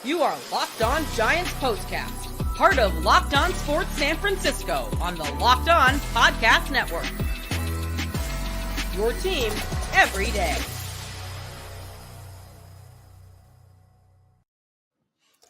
You are Locked On Giants Postcast, part of Locked On Sports San Francisco on the Locked On Podcast Network. Your team every day.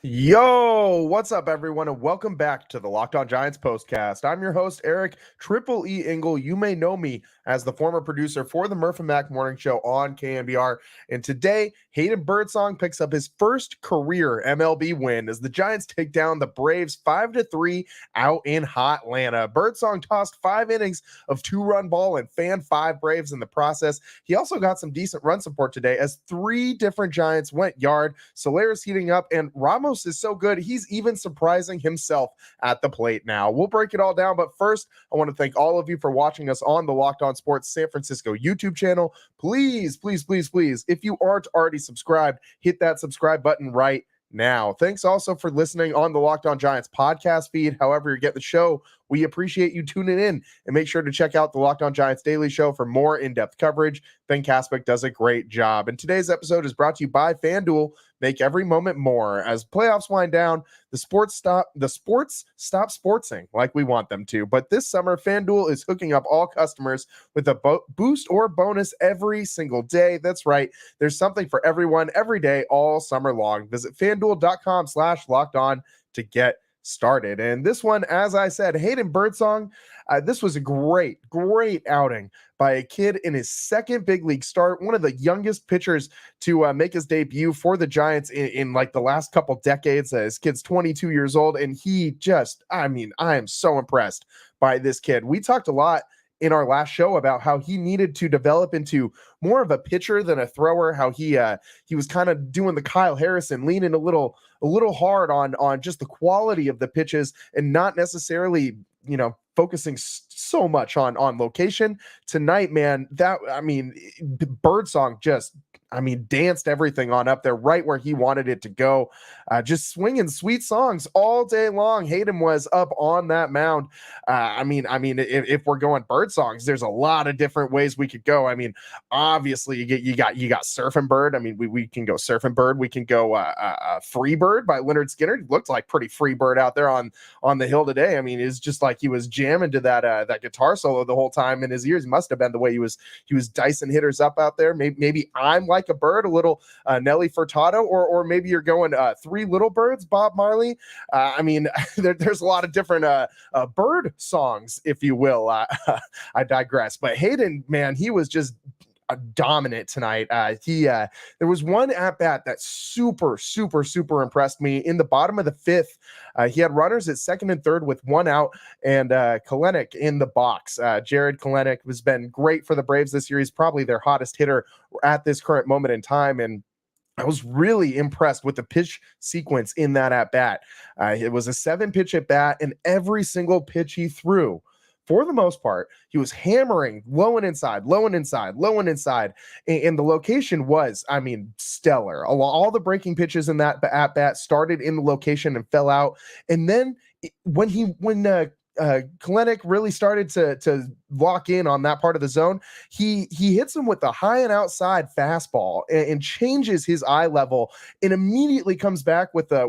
Yo, what's up, everyone, and welcome back to the Locked On Giants Postcast. I'm your host, Eric Triple E Engel. You may know me as the former producer for the Murph and Mac Morning Show on KNBR. And today, Hayden Birdsong picks up his first career MLB win as the Giants take down the Braves 5-3 out in hot Atlanta. Birdsong tossed 5 innings of 2-run ball and fanned 5 Braves in the process. He also got some decent run support today as 3 different Giants went yard. Soler is heating up, and Ramos is so good, he's even surprising himself at the plate now. We'll break it all down, but first, I want to thank all of you for watching us on the Locked On Sports San Francisco YouTube channel. Please, if you aren't already subscribed, hit that subscribe button right now. Thanks also for listening on the Locked On Giants podcast feed. However you get the show, we appreciate you tuning in, and make sure to check out the Locked On Giants Daily Show for more in-depth coverage. Ben Kaspick does a great job. And today's episode is brought to you by FanDuel. Make every moment more. As playoffs wind down, the sports stop sportsing like we want them to. But this summer, FanDuel is hooking up all customers with a boost or bonus every single day. That's right. There's something for everyone every day all summer long. Visit FanDuel.com/lockedon to get started. And this one, as I said, Hayden Birdsong, this was a great outing by a kid in his second big league start, one of the youngest pitchers to make his debut for the Giants in like the last couple decades. His kid's 22 years old, and he just, I am so impressed by this kid. We talked a lot in our last show about how he needed to develop into more of a pitcher than a thrower, how he was kind of doing the Kyle Harrison, leaning a little hard on just the quality of the pitches and not necessarily, focusing so much on location. Tonight, man, Birdsong just, danced everything on up there right where he wanted it to go. Just swinging sweet songs all day long. Hayden was up on that mound. If we're going bird songs, there's a lot of different ways we could go. Obviously you got Surfing Bird. We can go Surfing Bird. We can go Free Bird by Leonard Skinner. It looked like pretty Free Bird out there on the hill today. It's just like he was jamming to that guitar solo the whole time in his ears. Must have been the way he was dicing hitters up out there. Maybe I'm like a bird, a little Nelly Furtado, or maybe you're going Three Little Birds, Bob Marley. There's a lot of different bird songs, if you will. I digress. But Hayden, man, he was just dominant tonight. There was one at bat that super impressed me in the bottom of the 5th. He had runners at second and third with 1 out, and Kelenic in the box. Jared Kelenic has been great for the Braves this year. He's probably their hottest hitter at this current moment in time, and I was really impressed with the pitch sequence in that at bat. It was a 7-pitch at bat, and every single pitch he threw, for the most part, he was hammering low and inside. And the location was, stellar. All the breaking pitches in that at bat started in the location and fell out. And then when Kelenic really started to lock in on that part of the zone, he hits him with a high and outside fastball and changes his eye level, and immediately comes back with a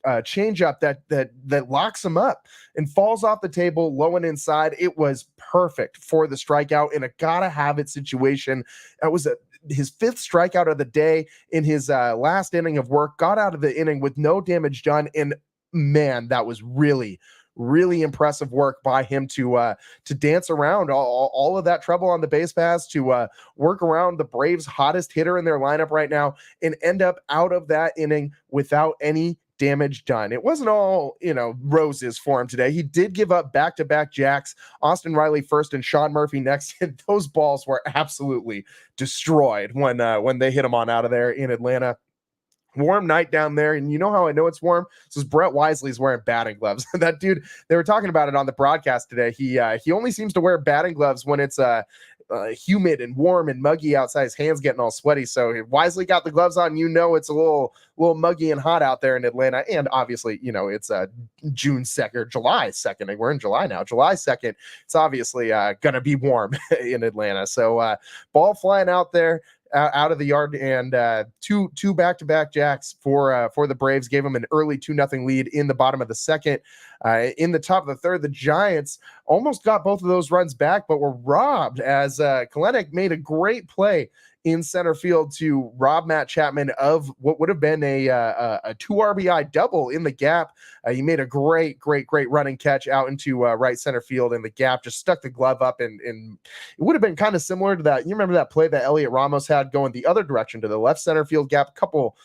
changeup that locks him up and falls off the table low and inside. It was perfect for the strikeout in a gotta have it situation. That was his 5th strikeout of the day in his last inning of work. Got out of the inning with no damage done, and man, that was really impressive work by him to dance around all of that trouble on the base paths, to work around the Braves' hottest hitter in their lineup right now, and end up out of that inning without any damage done. It wasn't all, roses for him today. He did give up back-to-back jacks, Austin Riley first and Sean Murphy next, and those balls were absolutely destroyed when they hit him on out of there in Atlanta. Warm night down there, and you know how I know it's warm? This is Brett Wisely's wearing batting gloves. That dude, they were talking about it on the broadcast today. He only seems to wear batting gloves when it's humid and warm and muggy outside. His hands getting all sweaty. So Wisely got the gloves on. It's a little muggy and hot out there in Atlanta. And obviously, it's June 2nd or July 2nd. We're in July now. July 2nd. It's obviously going to be warm in Atlanta. So ball flying out there. out of the yard, and two back-to-back jacks for the Braves gave them an early 2-0 lead in the bottom of the second. In the top of the third, the Giants almost got both of those runs back, but were robbed as Kelenic made a great play in center field to rob Matt Chapman of what would have been a 2 RBI double in the gap. He made a great running catch out into right center field in the gap, just stuck the glove up, and it would have been kind of similar to that. You remember that play that Elliot Ramos had going the other direction to the left center field gap a couple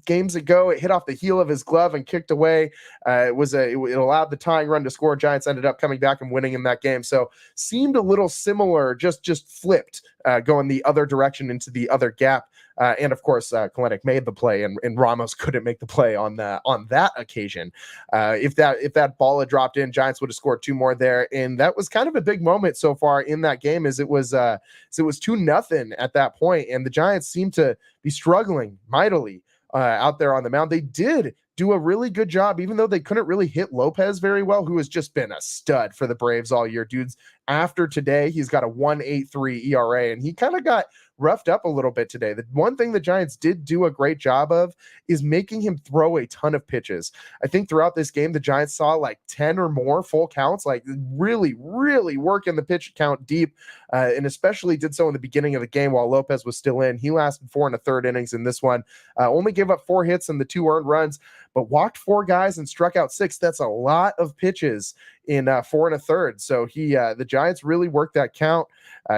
games ago. It hit off the heel of his glove and kicked away. It allowed the tying run to score. Giants ended up coming back and winning in that game. So seemed a little similar, just flipped, going the other direction into the other gap. And of course, Kelenic made the play, and Ramos couldn't make the play on that occasion. If that ball had dropped in, Giants would have scored 2 more there, and that was kind of a big moment so far in that game, as it was 2-0 at that point, and the Giants seemed to be struggling mightily out there on the mound. They did do a really good job, even though they couldn't really hit Lopez very well, who has just been a stud for the Braves all year. Dudes, after today, he's got a 1.83 ERA, and he kind of got roughed up a little bit today. The one thing the Giants did do a great job of is making him throw a ton of pitches. I think throughout this game, the Giants saw like 10 or more full counts, like really working the pitch count deep, and especially did so in the beginning of the game while Lopez was still in. He lasted 4 1/3 innings in this one, only gave up 4 hits and the 2 earned runs, but walked 4 guys and struck out 6. That's a lot of pitches in 4 1/3. So the Giants really worked that count.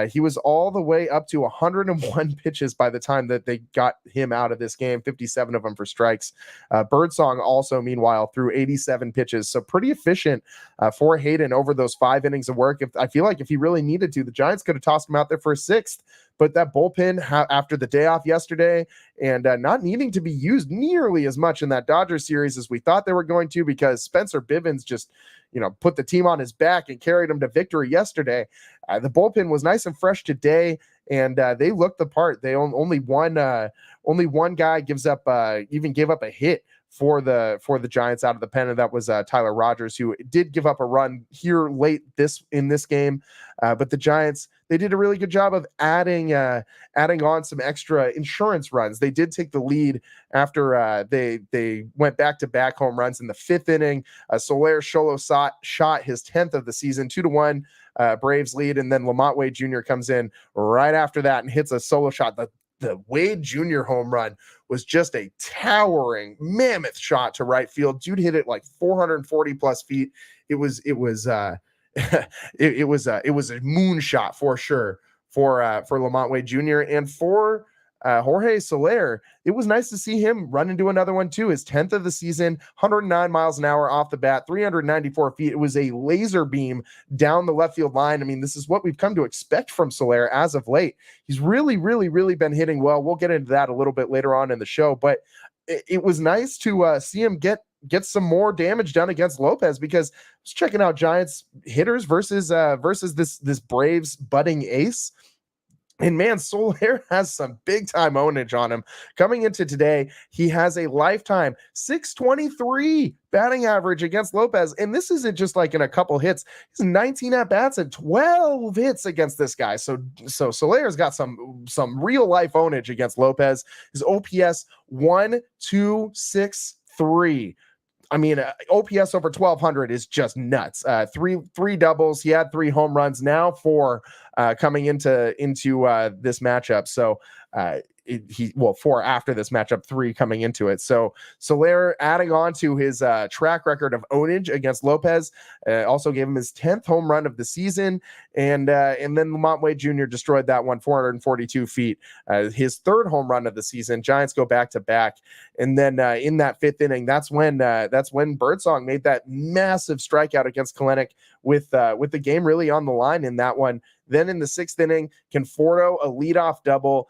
He was all the way up to 101 pitches by the time that they got him out of this game, 57 of them for strikes. Birdsong also, meanwhile, threw 87 pitches. So pretty efficient for Hayden over those 5 innings of work. I feel like if he really needed to, the Giants could have tossed him out there for a 6th. But that bullpen, after the day off yesterday, and not needing to be used nearly as much in that Dodgers series as we thought they were going to, because Spencer Bivens just, put the team on his back and carried them to victory yesterday. The bullpen was nice and fresh today, and they looked the part. They only one guy gave up a hit for the Giants out of the pen, and that was Tyler Rogers, who did give up a run here late in this game. But the Giants, they did a really good job of adding on some extra insurance runs. They did take the lead after they went back-to-back home runs in the 5th inning. Soler shot his 10th of the season, 2-1 Braves lead, and then Lamont Wade Jr. comes in right after that and hits a solo shot. The Wade Jr. home run was just a towering mammoth shot to right field. Dude hit it like 440 plus feet. It was it was a moon shot for sure for Lamont Wade Jr. and for Jorge Soler. It was nice to see him run into another one too. His 10th of the season, 109 miles an hour off the bat, 394 feet. It was a laser beam down the left field line. I mean, this is what we've come to expect from Soler as of late. He's really been hitting well. We'll get into that a little bit later on in the show, but it was nice to see him get some more damage done against Lopez, because I was checking out Giants hitters versus this Braves budding ace. And man, Soler has some big time ownage on him. Coming into today, he has a lifetime 623 batting average against Lopez. And this isn't just like in a couple hits. He's 19 at bats and 12 hits against this guy. So Soler's got some real life ownage against Lopez. His OPS 1.263. I mean, OPS over 1,200 is just nuts. Three doubles. He had 3 home runs. Now 4 coming into this matchup. So 4 after this matchup, 3 coming into it. So Soler adding on to his track record of ownage against Lopez, also gave him his 10th home run of the season, and then Lamont Wade Jr. destroyed that one, 442 feet, his 3rd home run of the season. Giants go back to back, and then in that 5th inning, that's when Birdsong made that massive strikeout against Kelenic with the game really on the line in that one. Then in the 6th inning, Conforto, a leadoff double,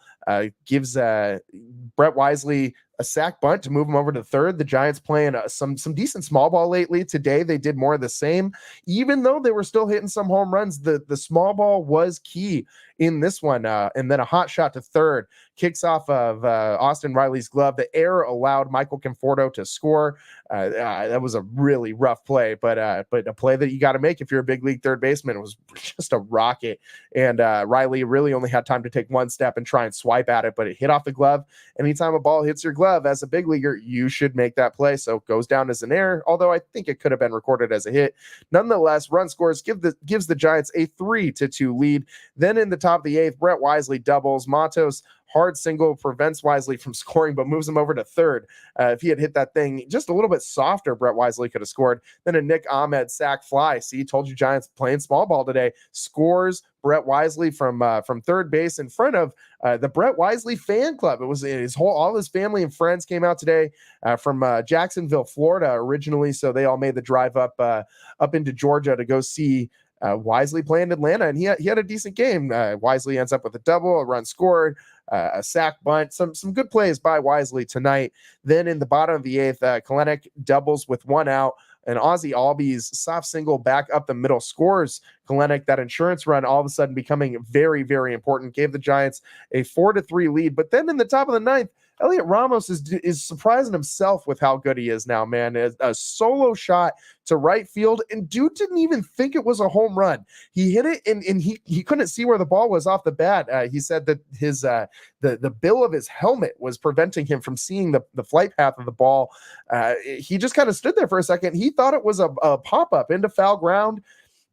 gives Brett Wisely a sack bunt to move him over to third. The Giants playing some decent small ball lately. Today they did more of the same, even though they were still hitting some home runs. The small ball was key in this one, and then a hot shot to third kicks off of Austin Riley's glove. The error allowed Michael Conforto to score. That was a really rough play, but a play that you got to make if you're a big league third baseman. It was just a rocket, and Riley really only had time to take one step and try and swipe at it, but it hit off the glove. Anytime a ball hits your glove as a big leaguer, you should make that play. So it goes down as an error, although I think it could have been recorded as a hit. Nonetheless, run scores gives the Giants a 3-2 lead. Then in the top of the eighth, Brett Wisely doubles. Matos hard single prevents Wisely from scoring, but moves him over to third. If he had hit that thing just a little bit softer, Brett Wisely could have scored. Then a Nick Ahmed sack fly. See, told you Giants playing small ball today. Scores Brett Wisely from third base in front of the Brett Wisely fan club. It was all his family and friends came out today from Jacksonville, Florida originally. So they all made the drive up into Georgia to go see Wisely play in Atlanta, and he had a decent game. Wisely ends up with a double, a run scored, a sack bunt, some good plays by Wisely tonight. Then in the bottom of the eighth, Kalenic doubles with one out, and Ozzie Albies soft single back up the middle scores Kalenic that insurance run, all of a sudden becoming very, very important. Gave the Giants a 4-3 lead. But then in the top of the ninth, Elliot Ramos is surprising himself with how good he is now, man. A solo shot to right field, and dude didn't even think it was a home run. He hit it, and he couldn't see where the ball was off the bat. He said that his the bill of his helmet was preventing him from seeing the flight path of the ball. He just kind of stood there for a second. He thought it was a pop-up into foul ground,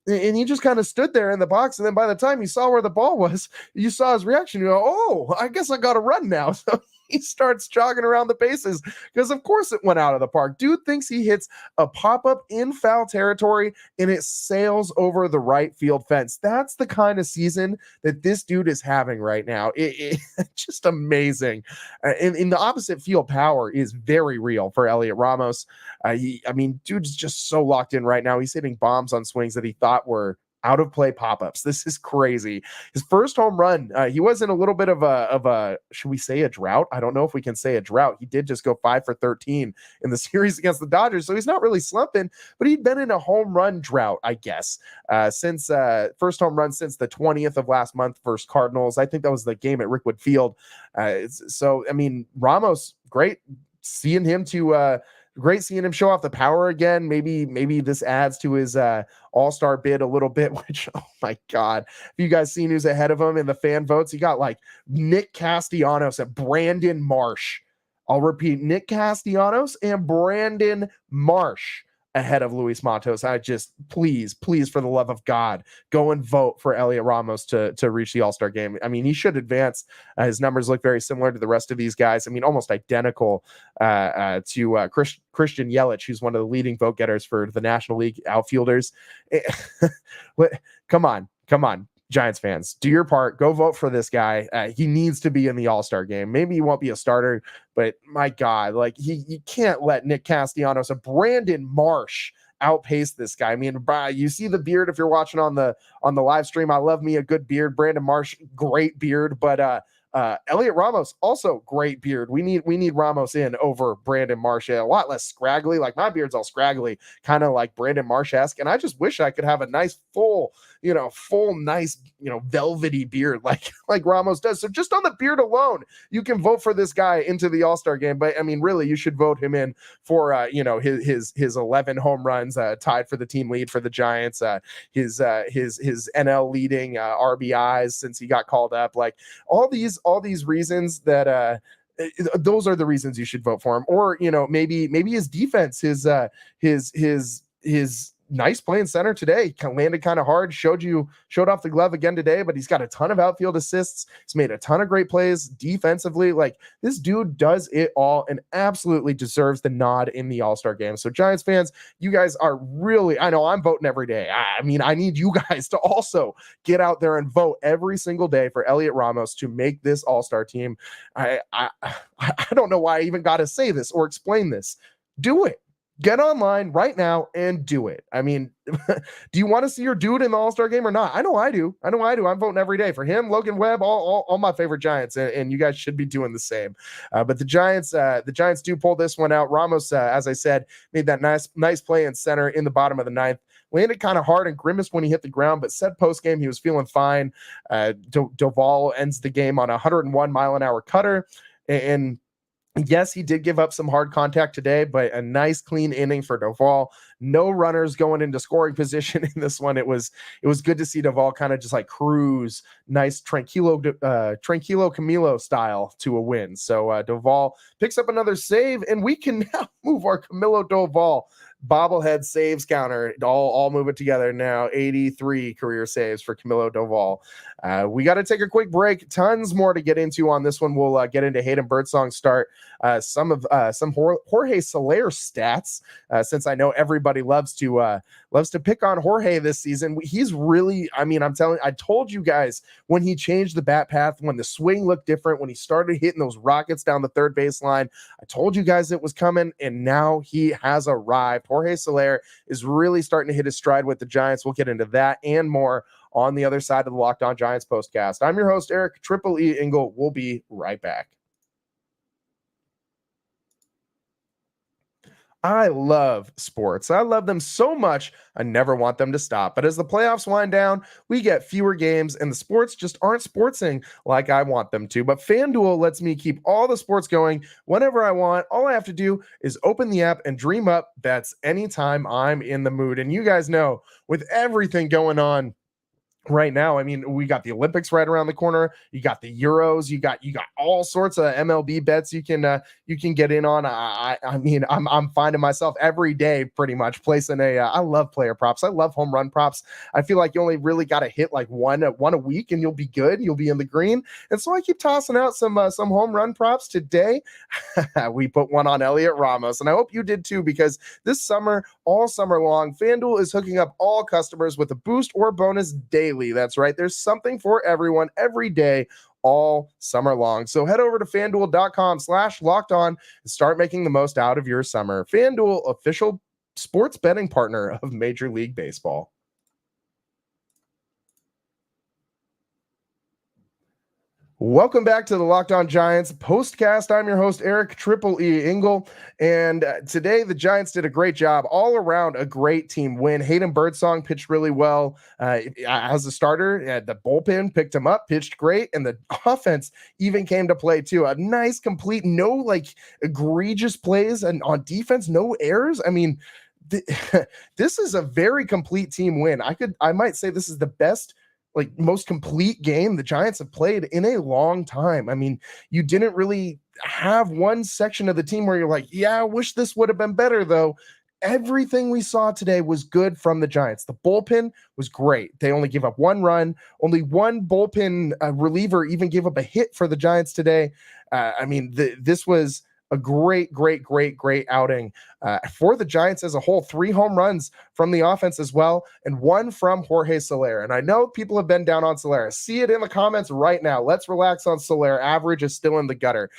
and he just kind of stood there in the box. And then by the time he saw where the ball was, you saw his reaction. You go, oh, I guess I got to run now. So he starts jogging around the bases because, of course, it went out of the park. Dude thinks he hits a pop-up in foul territory, and it sails over the right field fence. That's the kind of season that this dude is having right now. It's just amazing. In the opposite field power is very real for Elliot Ramos. Dude's just so locked in right now. He's hitting bombs on swings that he thought were out of play pop-ups. This is crazy. His first home run, he was in a little bit of a should we say a drought? I don't know if we can say a drought. He did just go 5 for 13 in the series against the Dodgers, so he's not really slumping, but he'd been in a home run drought, I guess, since first home run since the 20th of last month versus Cardinals. I think that was the game at Rickwood Field. Ramos, great seeing him show off the power again. Maybe this adds to his all-star bid a little bit, which, oh my God. Have you guys seen who's ahead of him in the fan votes? He got like Nick Castellanos and Brandon Marsh. I'll repeat, Nick Castellanos and Brandon Marsh ahead of Luis Matos. I just, please, for the love of God, go and vote for Elliot Ramos to reach the All-Star game. I mean, he should advance. His numbers look very similar to the rest of these guys. I mean, almost identical to Christian Yelich, who's one of the leading vote getters for the National League outfielders. Come on. Giants fans, do your part. Go vote for this guy. He needs to be in the All-Star game. Maybe he won't be a starter, but my God, like you can't let Nick Castellanos and Brandon Marsh outpace this guy. I mean, you see the beard if you're watching on the live stream. I love me a good beard. Brandon Marsh, great beard, but Elliot Ramos, also great beard. We need Ramos in over Brandon Marsh. A lot less scraggly. Like my beard's all scraggly, kind of like Brandon Marsh-esque. And I just wish I could have a nice full, nice, velvety beard like Ramos does. So just on the beard alone, you can vote for this guy into the All-Star game. But I mean, really, you should vote him in for his 11 home runs, tied for the team lead for the Giants. His NL leading RBIs since he got called up. Like all these reasons that those are the reasons you should vote for him. Or maybe his defense, his nice playing center today, landed kind of hard, showed off the glove again today, but he's got a ton of outfield assists. He's made a ton of great plays defensively. Like this dude does it all and absolutely deserves the nod in the All-Star game. So Giants fans, you guys are really, I know I'm voting every day. I mean, I need you guys to also get out there and vote every single day for Elliot Ramos to make this All-Star team. I don't know why I even got to say this or explain this. Do it. Get online right now and do it. I mean, do you want to see your dude in the All-Star game or not? I know I do. I'm voting every day for him, Logan Webb, all my favorite Giants, and you guys should be doing the same. But the Giants do pull this one out. Ramos, as I said, made that nice play in center in the bottom of the ninth. Landed kind of hard and grimaced when he hit the ground, but said post-game he was feeling fine. Doval ends the game on a 101-mile-an-hour cutter. And yes, he did give up some hard contact today, but a nice clean inning for Doval. No runners going into scoring position in this one. It was good to see Doval kind of just like cruise, nice tranquilo Camilo style to a win. So Doval picks up another save, and we can now move our Camilo Doval bobblehead saves counter. All move it together now. 83 career saves for Camilo Doval. We got to take a quick break. Tons more to get into on this one. We'll get into Hayden Birdsong's start. Some Jorge Soler stats, since I know everybody loves to pick on Jorge this season. He's really, I told you guys when he changed the bat path, when the swing looked different, when he started hitting those rockets down the third baseline, I told you guys it was coming, and now he has arrived. Jorge Soler is really starting to hit his stride with the Giants. We'll get into that and more on the other side of the Locked On Giants postcast. I'm your host, Eric Triple E Engel. We'll be right back. I love sports. I love them so much, I never want them to stop. But as the playoffs wind down, we get fewer games, and the sports just aren't sportsing like I want them to. But FanDuel lets me keep all the sports going whenever I want. All I have to do is open the app and dream up bets anytime I'm in the mood. And you guys know, with everything going on right now, we got the Olympics right around the corner. You got the Euros. You got all sorts of MLB bets you can get in on. I'm finding myself every day pretty much placing I love player props. I love home run props. I feel like you only really got to hit like one a week and you'll be good. You'll be in the green. And so I keep tossing out some home run props today. We put one on Elliot Ramos, and I hope you did too, because this summer, all summer long, FanDuel is hooking up all customers with a boost or bonus daily. That's right. There's something for everyone every day, all summer long. So head over to FanDuel.com/lockedon and start making the most out of your summer. FanDuel, official sports betting partner of Major League Baseball. Welcome back to the Locked On Giants postcast. I'm your host, Eric Triple E Engel, and today the Giants did a great job. All around a great team win. Hayden Birdsong pitched really well as a starter. The bullpen picked him up, pitched great, and the offense even came to play too. A nice, complete, no egregious plays, and on defense, no errors. This is a very complete team win. I might say this is the best, most complete game the Giants have played in a long time. You didn't really have one section of the team where you're like, yeah, I wish this would have been better, though. Everything we saw today was good from the Giants. The bullpen was great. They only gave up one run. Only one bullpen reliever even gave up a hit for the Giants today. This was a great outing for the Giants as a whole. 3 home runs from the offense as well, and 1 from Jorge Soler. And I know people have been down on Soler. See it in the comments right now. Let's relax on Soler. Average is still in the gutter.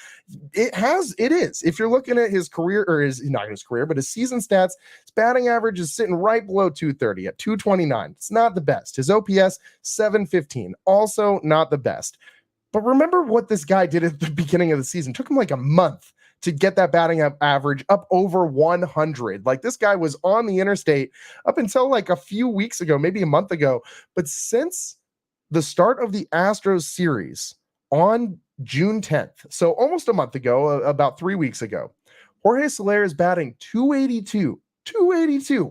It is. If you're looking at his career, or not his career, but his season stats, his batting average is sitting right below 230 at 229. It's not the best. His OPS, 715. Also not the best. But remember what this guy did at the beginning of the season. It took him like a month to get that batting average up over 100. This guy was on the interstate up until a few weeks ago, maybe a month ago. But since the start of the Astros series on June 10th, so almost a month ago, about 3 weeks ago, Jorge Soler is batting 282,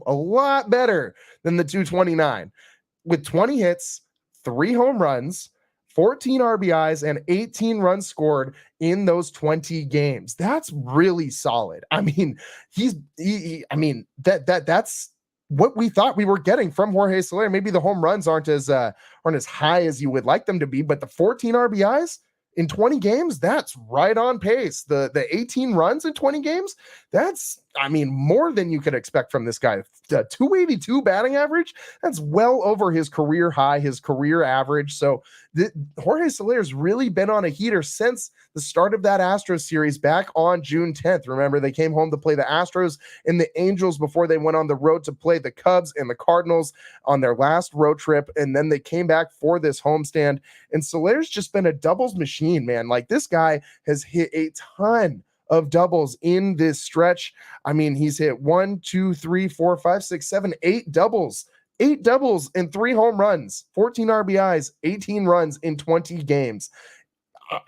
a lot better than the 229, with 20 hits, 3 home runs, 14 RBIs, and 18 runs scored in those 20 games. That's really solid. That's what we thought we were getting from Jorge Soler. Maybe the home runs aren't as high as you would like them to be, but the 14 RBIs in 20 games, that's right on pace. The 18 runs in 20 games, that's I mean, more than you could expect from this guy. 282 batting average, that's well over his career high, his career average. So Jorge Soler's really been on a heater since the start of that Astros series back on June 10th. Remember, they came home to play the Astros and the Angels before they went on the road to play the Cubs and the Cardinals on their last road trip. And then they came back for this homestand. And Soler's just been a doubles machine, man. Like, this guy has hit a ton of doubles in this stretch. I mean, he's hit 1, 2, 3, 4, 5, 6, 7, 8 doubles. 8 doubles and 3 home runs, 14 RBIs, 18 runs in 20 games.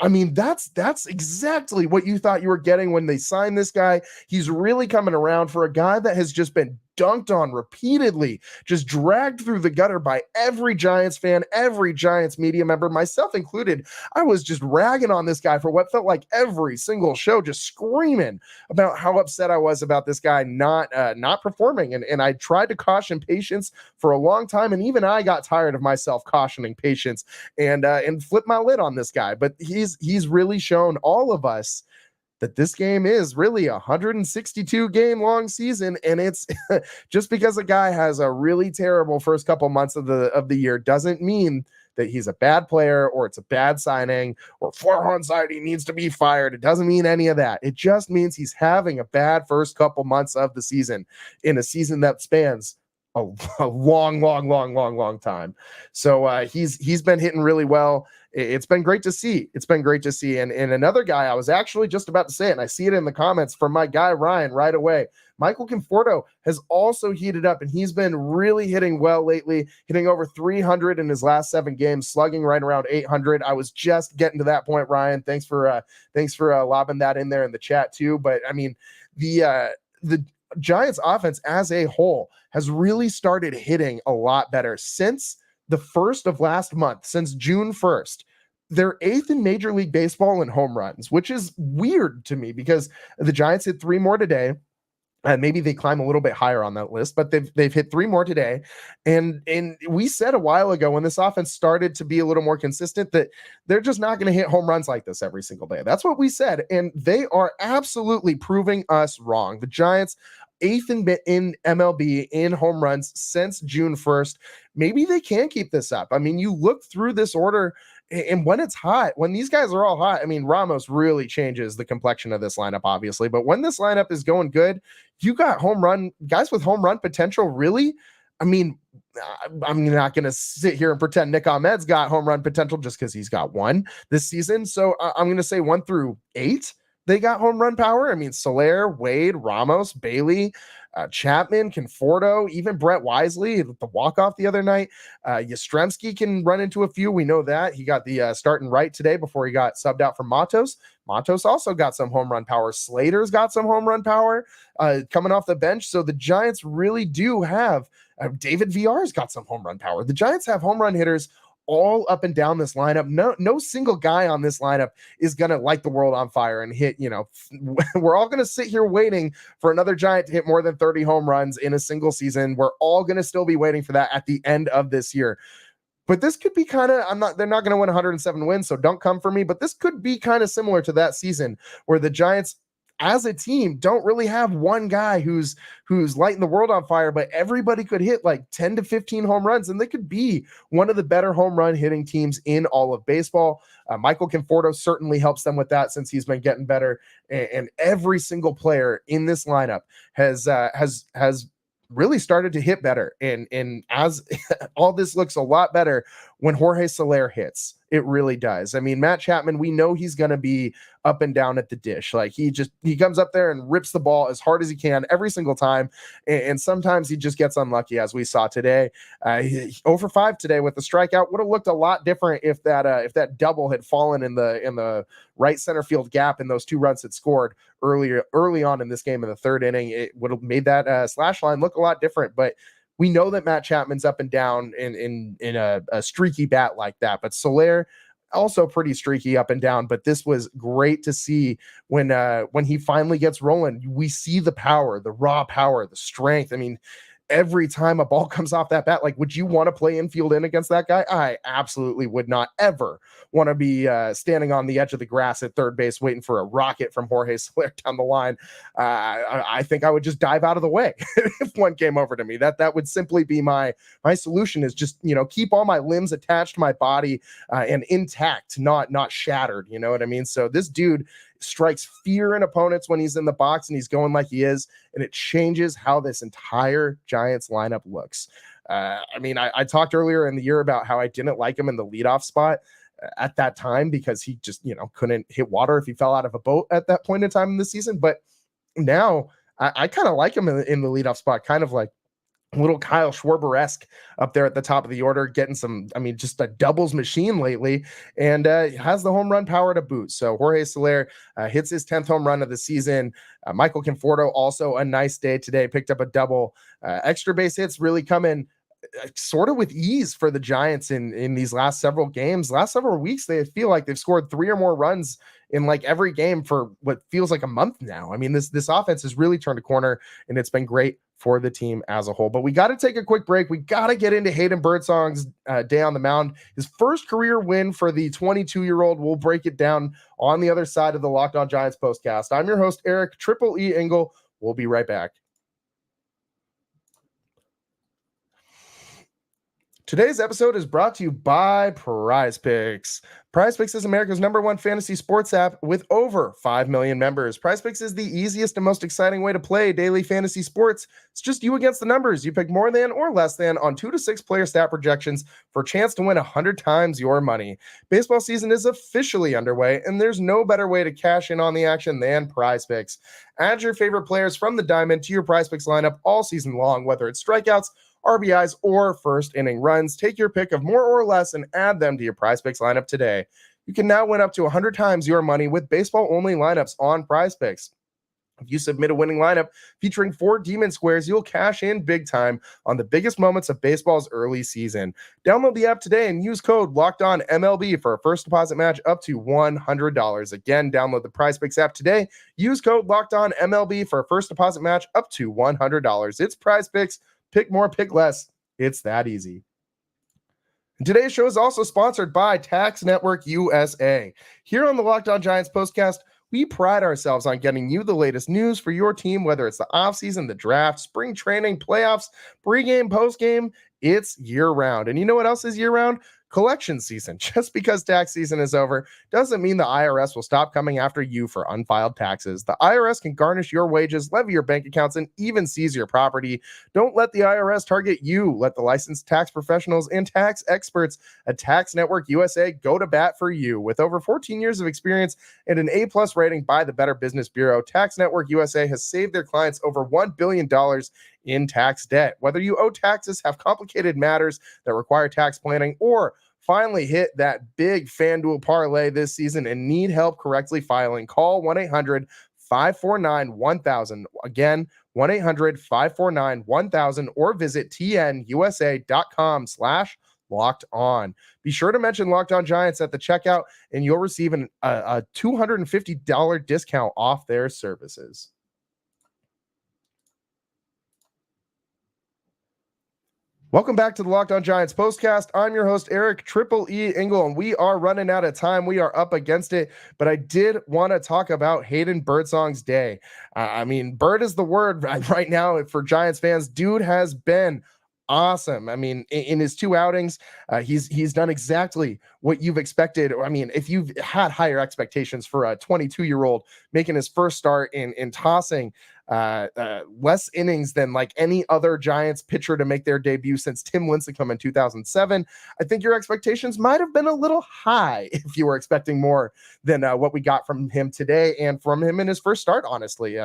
I mean, that's exactly what you thought you were getting when they signed this guy. He's really coming around for a guy that has just been dunked on repeatedly, just dragged through the gutter by every Giants fan, every Giants media member, myself included. I was just ragging on this guy for what felt like every single show, just screaming about how upset I was about this guy not performing. And I tried to caution patience for a long time, and even I got tired of myself cautioning patience and flipped my lid on this guy. But he's really shown all of us that this game is really a 162 game long season. And it's just because a guy has a really terrible first couple months of the year doesn't mean that he's a bad player or it's a bad signing or Farhan he needs to be fired. It doesn't mean any of that. It just means he's having a bad first couple months of the season in a season that spans a long time. So he's been hitting really well. It's been great to see. And another guy, I was actually just about to say it, and I see it in the comments from my guy Ryan right away. Michael Conforto has also heated up, and he's been really hitting well lately, hitting over 300 in his last 7 games, slugging right around 800. I was just getting to that point, Ryan. Thanks for lobbing that in there in the chat too. But I mean, the Giants offense as a whole has really started hitting a lot better since the first of last month, since June 1st. They're 8th in Major League Baseball in home runs, which is weird to me because the Giants hit 3 more today. And maybe they climb a little bit higher on that list, but they've hit 3 more today. And we said a while ago when this offense started to be a little more consistent that they're just not going to hit home runs like this every single day. That's what we said. And they are absolutely proving us wrong. The Giants, 8th in MLB in home runs since June 1st. Maybe they can keep this up. I mean, you look through this order, and when it's hot, when these guys are all hot, I mean, Ramos really changes the complexion of this lineup, obviously. But when this lineup is going good, you got guys with home run potential, really. I mean, I'm not going to sit here and pretend Nick Ahmed's got home run potential just because he's got 1 this season. So I'm going to say 1 through 8. They got home run power. I mean, Soler, Wade, Ramos, Bailey, Chapman, Conforto, even Brett Wisely, the walk-off the other night. Yastrzemski can run into a few. We know that. He got the starting right today before he got subbed out from Matos. Matos also got some home run power. Slater's got some home run power coming off the bench. So the Giants really do have David VR's got some home run power. The Giants have home run hitters all up and down this lineup. No single guy on this lineup is going to light the world on fire and hit, we're all going to sit here waiting for another Giant to hit more than 30 home runs in a single season. We're all going to still be waiting for that at the end of this year. But this could be kind of, they're not going to win 107 wins, so don't come for me. But this could be kind of similar to that season where the Giants as a team don't really have one guy who's lighting the world on fire, but everybody could hit like 10 to 15 home runs, and they could be one of the better home run hitting teams in all of baseball. Michael Conforto certainly helps them with that since he's been getting better, and every single player in this lineup has really started to hit better. And as all this looks a lot better when Jorge Soler hits, it really does. I mean, Matt Chapman, we know he's going to be up and down at the dish. Like he comes up there and rips the ball as hard as he can every single time. And sometimes he just gets unlucky, as we saw today. 0 for 5 today with the strikeout. Would have looked a lot different if that double had fallen in the right center field gap and those 2 runs had scored early on in this game in the 3rd inning. It would have made that slash line look a lot different. But we know that Matt Chapman's up and down in a streaky bat like that. But Soler also pretty streaky up and down. But this was great to see when he finally gets rolling. We see the power, the raw power, the strength. I mean, every time a ball comes off that bat. Like, would you want to play infield in against that guy? I absolutely would not ever want to be standing on the edge of the grass at third base waiting for a rocket from Jorge Soler down the line. I think I would just dive out of the way if one came over to me. That would simply be my solution, is just, keep all my limbs attached to my body and intact, not shattered. You know what I mean? So this dude strikes fear in opponents when he's in the box and he's going like he is, and it changes how this entire Giants lineup looks. I talked earlier in the year about how I didn't like him in the leadoff spot at that time because he just, couldn't hit water if he fell out of a boat at that point in time in the season. But now I kind of like him in the leadoff spot, kind of like little Kyle Schwarber-esque up there at the top of the order, getting some, just a doubles machine lately, and has the home run power to boot. So Jorge Soler hits his 10th home run of the season. Michael Conforto, also a nice day today, picked up a double. Extra base hits really coming sort of with ease for the Giants in these last several games. Last several weeks, they feel like they've scored 3 or more runs in like every game for what feels like a month now. This offense has really turned a corner, and it's been great for the team as a whole. But we got to take a quick break. We got to get into Hayden Birdsong's day on the mound. His first career win for the 22-year-old. We'll break it down on the other side of the Locked On Giants postcast. I'm your host, Eric Triple E Engel. We'll be right back. Today's episode is brought to you by PrizePicks. PrizePicks is America's #1 fantasy sports app with over 5 million members. PrizePicks is the easiest and most exciting way to play daily fantasy sports. It's just you against the numbers. You pick more than or less than on 2 to 6 player stat projections for a chance to win 100 times your money. Baseball season is officially underway, and there's no better way to cash in on the action than PrizePicks. Add your favorite players from the diamond to your PrizePicks lineup all season long, whether it's strikeouts, RBIs, or first inning runs. Take your pick of more or less and add them to your PrizePicks lineup today. You can now win up to 100 times your money with baseball-only lineups on PrizePicks. If you submit a winning lineup featuring 4 Demon Squares, you'll cash in big time on the biggest moments of baseball's early season. Download the app today and use code LOCKEDONMLB for a first deposit match up to $100. Again, download the PrizePicks app today. Use code LOCKEDONMLB for a first deposit match up to $100. It's PrizePicks. Pick more, pick less. It's that easy. Today's show is also sponsored by Tax Network USA. Here on the Locked On Giants postcast, we pride ourselves on getting you the latest news for your team, whether it's the offseason, the draft, spring training, playoffs, pregame, postgame. It's year-round. And you know what else is year-round? Collection season. Just because tax season is over doesn't mean the IRS will stop coming after you for unfiled taxes. The IRS can garnish your wages, levy your bank accounts, and even seize your property. Don't let the IRS target you. Let the licensed tax professionals and tax experts at Tax Network USA go to bat for you. With over 14 years of experience and an A+ rating by the Better Business Bureau, Tax Network USA has saved their clients over $1 billion in tax debt. Whether you owe taxes, have complicated matters that require tax planning, or finally hit that big FanDuel parlay this season and need help correctly filing, call 1-800-549-1000. Again, 1-800-549-1000, or visit tnusa.com/locked on. Be sure to mention Locked On Giants at the checkout, and you'll receive a $250 discount off their services. Welcome back to the Locked On Giants postcast. I'm your host, Eric Triple E Engel, and we are running out of time. We are up against it, but I did want to talk about Hayden Birdsong's day. Bird is the word right now for Giants fans. Dude has been awesome. In his 2 outings, he's done exactly what you've expected. If you've had higher expectations for a 22-year-old making his first start in tossing less innings than like any other Giants pitcher to make their debut since Tim Lincecum in 2007, I think your expectations might have been a little high if you were expecting more than what we got from him today and from him in his first start. Honestly,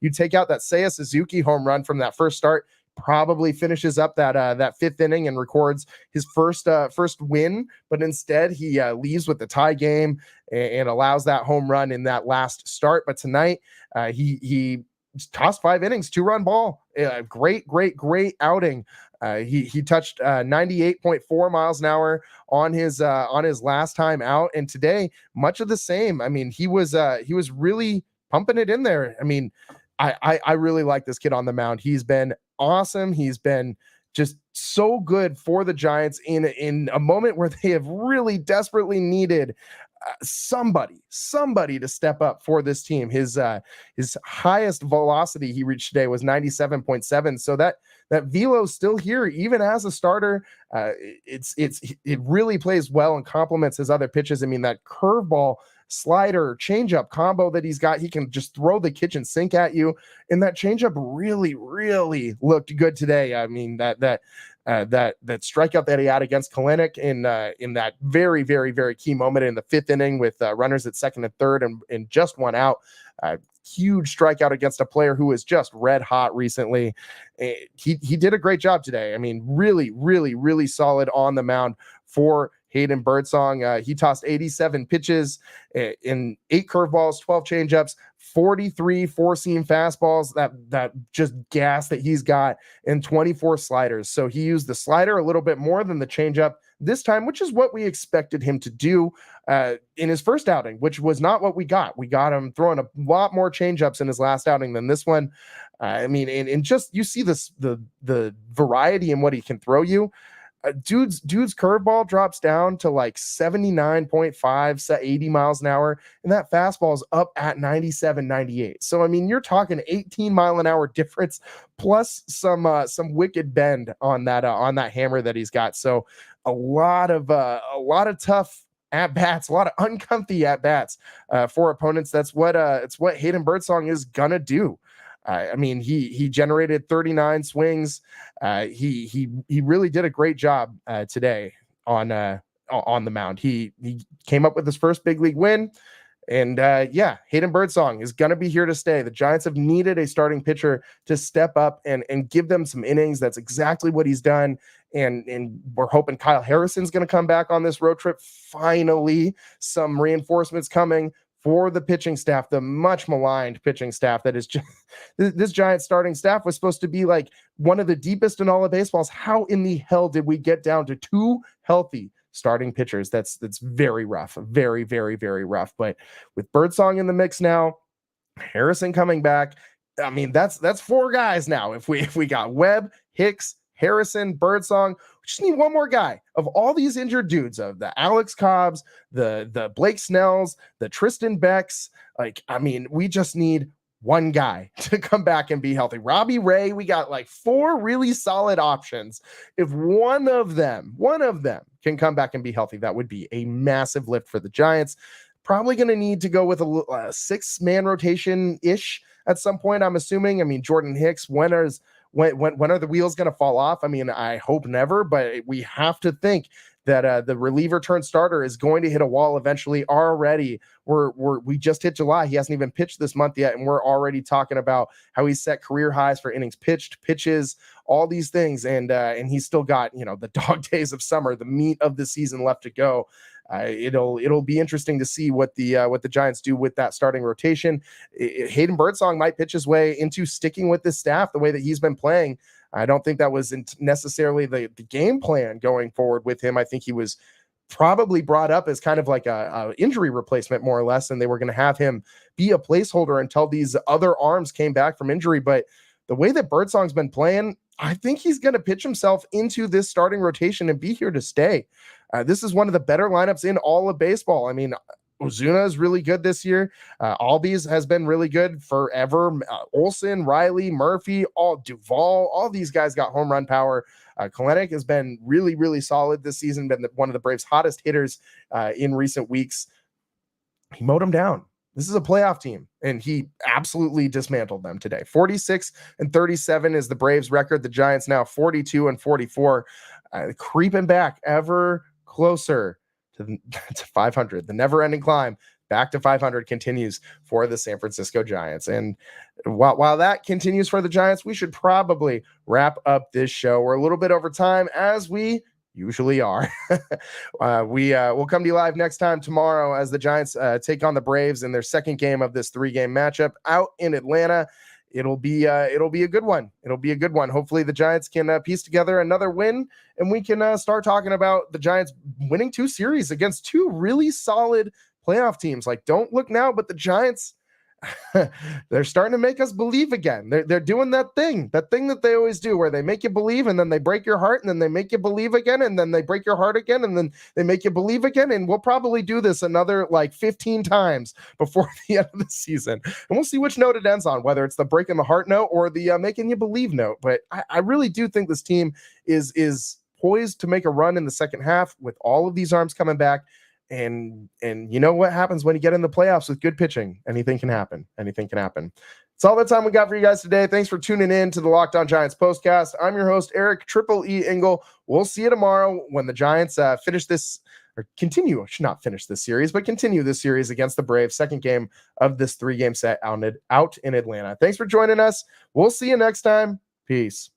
you take out that Seiya Suzuki home run from that first start, probably finishes up that 5th inning and records his first win, but instead he leaves with the tie game and allows that home run in that last start. But tonight he tossed 5 innings, 2-run ball. Great outing. He touched 98.4 miles an hour on his last time out, and today much of the same. He was really pumping it in there. I really like this kid on the mound. He's been awesome. He's been just so good for the Giants in a moment where they have really desperately needed somebody to step up for this team. His highest velocity he reached today was 97.7. So that velo is still here, even as a starter. It really plays well and complements his other pitches. I mean, that curveball, slider, changeup combo that he's got, he can just throw the kitchen sink at you. And that changeup really, really looked good today. I mean, that strikeout that he had against Kalenic in that very, very, very key moment in the 5th inning with runners at second and third and just one out. Huge strikeout against a player who was just red hot recently. He did a great job today. I mean, really, really, really solid on the mound for Hayden Birdsong. He tossed 87 pitches in 8 curveballs, 12 changeups, 43 four-seam fastballs, that just gas that he's got, and 24 sliders. So he used the slider a little bit more than the changeup this time, which is what we expected him to do in his first outing, which was not what we got. We got him throwing a lot more changeups in his last outing than this one. I mean, and just you see this the variety in what he can throw you. Dude's curveball drops down to like 79.5, 80 miles an hour, and that fastball is up at 97, 98. So I mean, you're talking 18-mile-an-hour difference plus some wicked bend on that hammer that he's got. So a lot of tough at bats, a lot of uncomfy at bats for opponents. It's what Hayden Birdsong is gonna do. I mean, he generated 39 swings. He really did a great job today on the mound. He came up with his first big league win, and Hayden Birdsong is going to be here to stay. The Giants have needed a starting pitcher to step up and give them some innings. That's exactly what he's done. And we're hoping Kyle Harrison's going to come back on this road trip. Finally, some reinforcements coming for the pitching staff, the much maligned pitching staff that is just this Giants starting staff was supposed to be like one of the deepest in all of baseballs. How in the hell did we get down to 2 healthy starting pitchers? That's very rough, very, very, very rough. But with Birdsong in the mix now, Harrison coming back, I mean, that's 4 guys now. If we got Webb, Hicks, Harrison, Birdsong, we just need one more guy. Of all these injured dudes, of the Alex Cobbs, the Blake Snells, the Tristan Becks, like, I mean, we just need one guy to come back and be healthy. Robbie Ray, we got like 4 really solid options. If one of them can come back and be healthy, that would be a massive lift for the Giants. Probably going to need to go with a 6-man rotation-ish at some point, I'm assuming. I mean, Jordan Hicks, when are the wheels going to fall off? I mean, I hope never, but we have to think that the reliever turned starter is going to hit a wall eventually. Already, we just hit July. He hasn't even pitched this month yet, and we're already talking about how he's set career highs for innings pitched, pitches, all these things, and he's still got the dog days of summer, the meat of the season left to go. It'll be interesting to see what the Giants do with that starting rotation. Hayden Birdsong might pitch his way into sticking with this staff the way that he's been playing. I don't think that was necessarily the game plan going forward with him. I think he was probably brought up as kind of like a injury replacement, more or less, and they were going to have him be a placeholder until these other arms came back from injury. But the way that Birdsong's been playing, I think he's going to pitch himself into this starting rotation and be here to stay. This is one of the better lineups in all of baseball. I mean, Ozuna is really good this year. Albies has been really good forever. Olsen, Riley, Murphy, Duvall, all these guys got home run power. Kalenic has been really, really solid this season, been one of the Braves' hottest hitters in recent weeks. He mowed them down. This is a playoff team, and he absolutely dismantled them today. 46-37 is the Braves record. The Giants now 42-44, creeping back ever closer to 500. The never-ending climb back to 500 continues for the San Francisco Giants. And while that continues for the Giants, we should probably wrap up this show. We're a little bit over time, as we usually are. We'll come to you live next time tomorrow as the Giants take on the Braves in their second game of this 3-game matchup out in Atlanta. It'll be a good one. Hopefully the Giants can piece together another win, and we can start talking about the Giants winning 2 series against 2 really solid playoff teams. Like, don't look now, but the Giants, they're starting to make us believe again. They're doing that thing that they always do, where they make you believe and then they break your heart, and then they make you believe again, and then they break your heart again, and then they make you believe again. And we'll probably do this another like 15 times before the end of the season, and we'll see which note it ends on, whether it's the breaking the heart note or the making you believe note. But I really do think this team is poised to make a run in the second half with all of these arms coming back. And you know what happens when you get in the playoffs with good pitching? Anything can happen. It's all the time we got for you guys today. Thanks for tuning in to the Locked On Giants postcast. I'm your host, Eric Triple E Engel. We'll see you tomorrow when the Giants continue this series against the Braves. Second game of this 3-game set out in Atlanta. Thanks for joining us. We'll see you next time. Peace.